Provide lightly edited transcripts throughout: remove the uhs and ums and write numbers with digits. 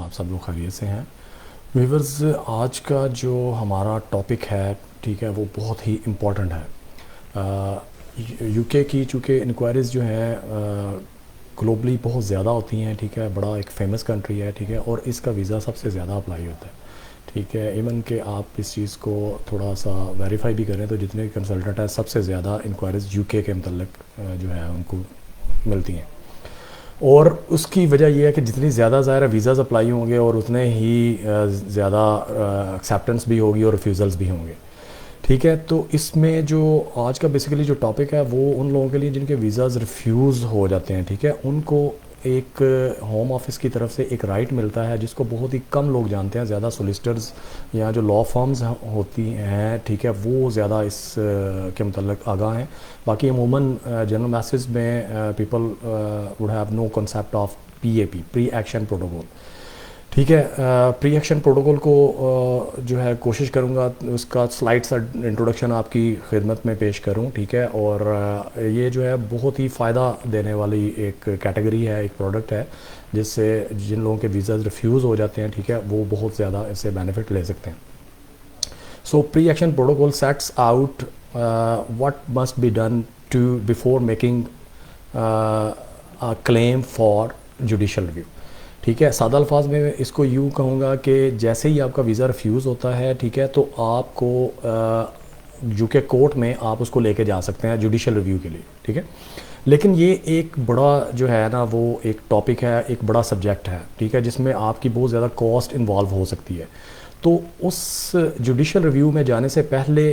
आप सब लोग खैरियत से हैं। व्यूअर्स, आज का जो हमारा टॉपिक है, ठीक है, वो बहुत ही इम्पोर्टेंट है। यूके की चूँकि इंक्वायरीज़ जो है ग्लोबली बहुत ज़्यादा होती हैं, ठीक है, बड़ा एक फेमस कंट्री है, ठीक है, और इसका वीज़ा सबसे ज़्यादा अप्लाई होता है, ठीक है। इवन कि आप इस चीज़ को थोड़ा सा वेरीफाई भी करें तो जितने कंसल्टेंट हैं सबसे ज़्यादा इंक्वायरीज़ यूके के मतलब जो है उनको मिलती हैं। और उसकी वजह यह है कि जितनी ज़्यादा ज़ाहिर वीज़ाज़ अप्लाई होंगे और उतने ही ज़्यादा एक्सेप्टेंस भी होगी और रिफ्यूज़ल्स भी होंगे, ठीक है। तो इसमें जो आज का बेसिकली जो टॉपिक है वो उन लोगों के लिए जिनके वीज़ाज़ रिफ्यूज़ हो जाते हैं, ठीक है, उनको एक होम ऑफिस की तरफ से एक राइट मिलता है जिसको बहुत ही कम लोग जानते हैं। ज़्यादा सोलिसिटर्स या जो लॉ फर्म्स होती हैं, ठीक है, वो ज़्यादा इस के मतलब आगाह हैं। बाकी अमूमन जनरल मैसेज में people would have no concept of PAP, pre action protocol, ठीक है। प्री एक्शन प्रोटोकॉल को जो है कोशिश करूँगा उसका स्लाइड सा इंट्रोडक्शन आपकी खिदमत में पेश करूँ, ठीक है। और ये जो है बहुत ही फ़ायदा देने वाली एक कैटेगरी है, एक प्रोडक्ट है जिससे जिन लोगों के वीज़ाज़ रिफ्यूज़ हो जाते हैं, ठीक है, वो बहुत ज़्यादा इससे बेनिफिट ले सकते हैं। So pre action protocol sets out what must be done to before making a claim for judicial review, ठीक है। सादा अल्फाज में इसको यूँ कहूँगा कि जैसे ही आपका वीज़ा रिफ्यूज़ होता है, ठीक है, तो आपको यूके कोर्ट में आप उसको लेके जा सकते हैं जुडिशल रिव्यू के लिए, ठीक है। लेकिन ये एक बड़ा जो है ना वो एक टॉपिक है, एक बड़ा सब्जेक्ट है, ठीक है, जिसमें आपकी बहुत ज़्यादा कॉस्ट इन्वॉल्व हो सकती है। तो उस जुडिशल रिव्यू में जाने से पहले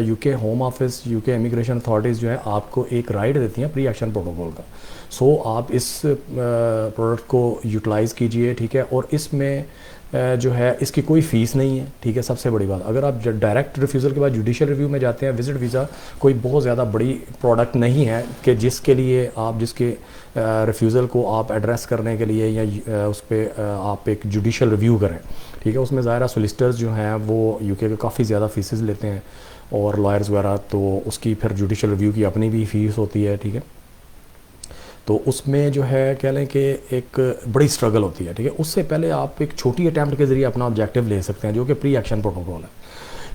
UK home office, UK immigration authorities जो है आपको एक राइट देती हैं प्री एक्शन प्रोटोकॉल का। सो आप इस प्रोडक्ट को यूटिलाइज़ कीजिए, ठीक है। और इसमें जो है इसकी कोई फ़ीस नहीं है, ठीक है। सबसे बड़ी बात, अगर आप डायरेक्ट रिफ्यूज़ल के बाद जुडिशल रिव्यू में जाते हैं, विजिट वीज़ा कोई बहुत ज़्यादा बड़ी प्रोडक्ट नहीं है कि जिसके लिए आप जिसके रिफ्यूज़ल को आप एड्रेस करने के लिए या उस पर आप एक जुडिशल रिव्यू करें, ठीक है। उसमें ज़ाहिर सोलिसिटर्स जो हैं वो यूके के काफ़ी ज़्यादा फ़ीसेस लेते हैं और लॉयर्स वगैरह, तो उसकी फिर जुडिशल रिव्यू की अपनी भी फ़ीस होती है, ठीक है। तो उसमें जो है कह लें कि एक बड़ी स्ट्रगल होती है, ठीक है। उससे पहले आप एक छोटी अटैम्प्ट के ज़रिए अपना ऑब्जेक्टिव ले सकते हैं जो कि प्री एक्शन प्रोटोकॉल है,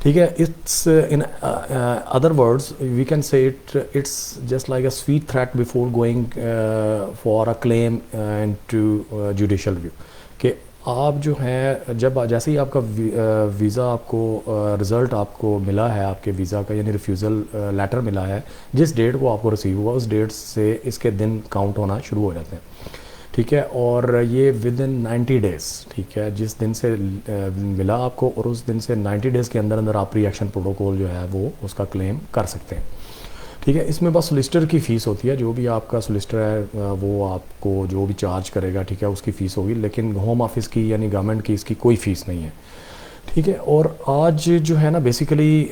ठीक है। It's in other words we can say it's just like a sweet threat before going for a claim into judicial review, कि आप जो है जब जैसे ही आपका वीज़ा आपको रिज़ल्ट आपको मिला है आपके वीज़ा का, यानी रिफ्यूज़ल लेटर मिला है, जिस डेट को आपको रिसीव हुआ उस डेट से इसके दिन काउंट होना शुरू हो जाते हैं, ठीक है। और ये विद इन 90 डेज़, ठीक है, जिस दिन से मिला आपको और उस दिन से 90 डेज़ के अंदर अंदर आप प्री एक्शन प्रोटोकॉल जो है वो उसका क्लेम कर सकते हैं, ठीक है। इसमें बस सोलिसिटर की फ़ीस होती है, जो भी आपका सोलिसिटर है वो आपको जो भी चार्ज करेगा, ठीक है, उसकी फ़ीस होगी। लेकिन होम ऑफिस की यानी गवर्नमेंट की इसकी कोई फ़ीस नहीं है, ठीक है। और आज जो है ना बेसिकली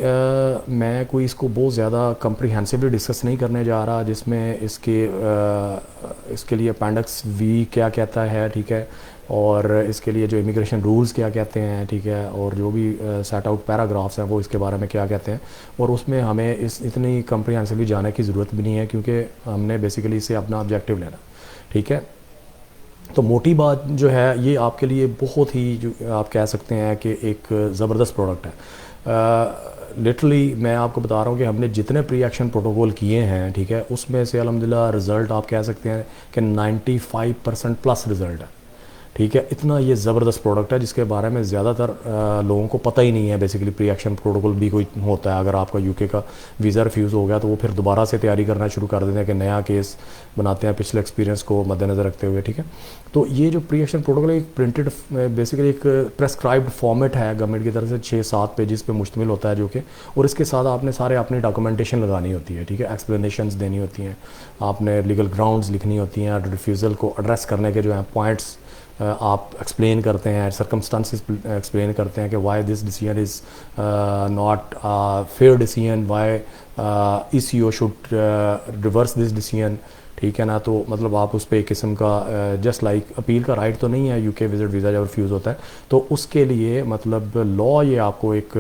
मैं कोई इसको बहुत ज़्यादा कम्प्रीहेंसिवली डिस्कस नहीं करने जा रहा, जिसमें इसके लिए अपेंडिक्स वी क्या कहता है, ठीक है, और इसके लिए जो इमिग्रेशन रूल्स क्या कहते हैं, ठीक है, और जो भी सेट आउट पैराग्राफ्स हैं वो इसके बारे में क्या कहते हैं। और उसमें हमें इतनी कम्प्रीहेंसिवली जाने की ज़रूरत भी नहीं है क्योंकि हमने बेसिकली इससे अपना ऑब्जेक्टिव लेना, ठीक है। तो मोटी बात जो है ये आपके लिए बहुत ही जो आप कह सकते हैं कि एक ज़बरदस्त प्रोडक्ट है। लिटरली मैं आपको बता रहा हूँ कि हमने जितने प्री एक्शन प्रोटोकॉल किए हैं, ठीक है, उसमें से अल्हम्दुलिल्लाह रिज़ल्ट आप कह सकते हैं कि 95% प्लस रिज़ल्ट है, ठीक है। इतना ये ज़बरदस्त प्रोडक्ट है जिसके बारे में ज़्यादातर लोगों को पता ही नहीं है। बेसिकली प्री एक्शन प्रोटोकॉल भी कोई होता है, अगर आपका यूके का वीज़ा रिफ्यूज़ हो गया तो वो फिर दोबारा से तैयारी करना शुरू कर देते हैं कि नया केस बनाते हैं पिछले एक्सपीरियंस को मद्देनज़र रखते हुए, ठीक है। तो ये जो प्री एक्शन प्रोटोकॉल एक प्रिंटेड बेसिकली एक प्रेस्क्राइब्ड फॉर्मेट है गवर्नमेंट की तरफ से, 6-7 पेजेस पे मुश्तमिल होता है जो कि, और इसके साथ आपने सारे अपनी डॉक्यूमेंटेशन लगानी होती है, ठीक है, एक्सप्लेनेशंस देनी होती हैं, आपने लीगल ग्राउंड्स लिखनी होती हैं, रिफ्यूज़ल को एड्रेस करने के जो हैं पॉइंट्स आप एक्सप्लेन करते हैं, सर्कमस्टांसेस एक्सप्लेन करते हैं कि why this decision is not fair decision, why ECO should reverse this decision, ठीक है ना। तो मतलब आप उस पर एक किस्म का जस्ट लाइक अपील का राइट तो नहीं है यूके विजिट वीज़ा जब रिफ्यूज़ होता है, तो उसके लिए मतलब लॉ ये आपको एक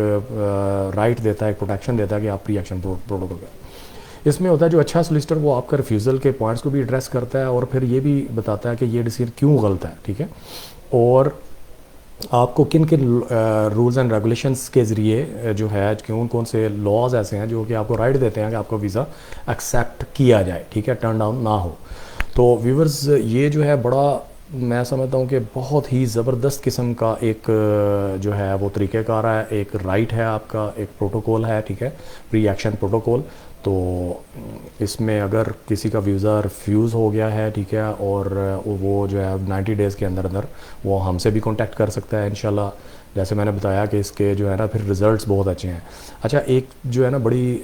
राइट देता है, एक प्रोटेक्शन देता है कि आप प्री एक्शन प्रोटोकॉल का। इसमें होता है जो अच्छा सोलिसिटर वो आपका रिफ्यूज़ल के पॉइंट्स को भी एड्रेस करता है और फिर ये भी बताता है कि ये डिसीजन क्यों गलत है, ठीक है। और आपको किन किन रूल्स एंड रेगुलेशंस के ज़रिए जो है कौन कौन से लॉज ऐसे हैं जो कि आपको राइट देते हैं कि आपका वीज़ा एक्सेप्ट किया जाए, ठीक है, टर्न डाउन ना हो। तो व्यूवर्स ये जो है बड़ा, मैं समझता हूँ कि बहुत ही ज़बरदस्त किस्म का एक जो है वो तरीक़ेकार है, एक राइट है आपका, एक प्रोटोकॉल है, ठीक है, प्री एक्शन प्रोटोकॉल। तो इसमें अगर किसी का वीज़ा रिफ्यूज़ हो गया है, ठीक है, और वो जो है 90 डेज़ के अंदर अंदर वो हमसे भी कांटेक्ट कर सकता है इंशाल्लाह। जैसे मैंने बताया कि इसके जो है ना फिर रिज़ल्ट्स बहुत अच्छे हैं। अच्छा, एक जो है ना बड़ी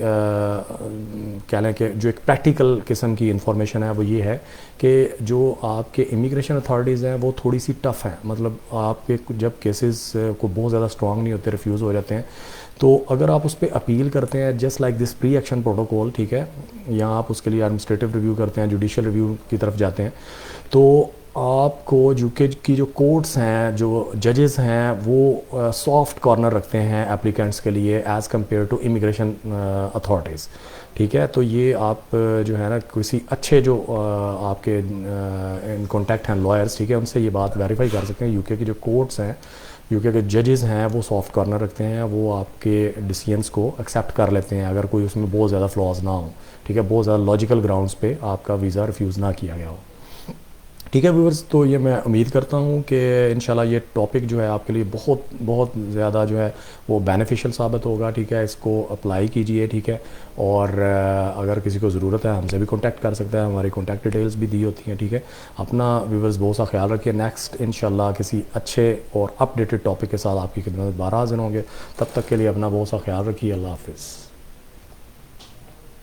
कह लें कि जो एक प्रैक्टिकल किस्म की इंफॉर्मेशन है वो ये है कि जो आपके इमिग्रेशन अथॉरिटीज़ हैं वो थोड़ी सी टफ़ हैं। मतलब आपके जब केसेस को बहुत ज़्यादा स्ट्रॉन्ग नहीं होते, रिफ्यूज़ हो जाते हैं, तो अगर आप उस पर अपील करते हैं just like this pre action protocol, ठीक है, या आप उसके लिए एडमिनिस्ट्रेटिव रिव्यू करते हैं, जुडिशल रिव्यू की तरफ जाते हैं, तो आपको यूके की जो कोर्ट्स हैं, जो जजेस हैं, वो सॉफ्ट कॉर्नर रखते हैं एप्लीकेंट्स के लिए as compared to immigration authorities, ठीक है। तो ये आप जो है ना किसी अच्छे जो आपके इन कॉन्टैक्ट हैं लॉयर्स, ठीक है, उनसे ये बात वेरीफाई कर सकते हैं। यूके की जो कोर्ट्स हैं, यूके के जजेस हैं, वो सॉफ्ट कॉर्नर रखते हैं, वो आपके डिसीजंस को एक्सेप्ट कर लेते हैं अगर कोई उसमें बहुत ज़्यादा फ्लॉज ना हो, ठीक है, बहुत ज़्यादा लॉजिकल ग्राउंड्स पे आपका वीज़ा रिफ्यूज़ ना किया गया हो, ठीक है व्यूअर्स। तो ये मैं उम्मीद करता हूँ कि इंशाल्लाह ये टॉपिक जो है आपके लिए बहुत बहुत ज़्यादा जो है वो बेनिफिशियल साबित होगा, ठीक है, इसको अप्लाई कीजिए, ठीक है। और अगर किसी को ज़रूरत है हमसे भी कांटेक्ट कर सकता है, हमारी कांटेक्ट डिटेल्स भी दी होती हैं, ठीक है। अपना व्यूअर्स बहुत सा ख्याल रखिए। नेक्स्ट इंशाल्लाह किसी अच्छे और अपडेटेड टॉपिक के साथ आपकी खिदमत में दोबारा हाज़िर होंगे। तब तक के लिए अपना बहुत सा ख्याल रखिए। अल्लाह हाफ़िज़।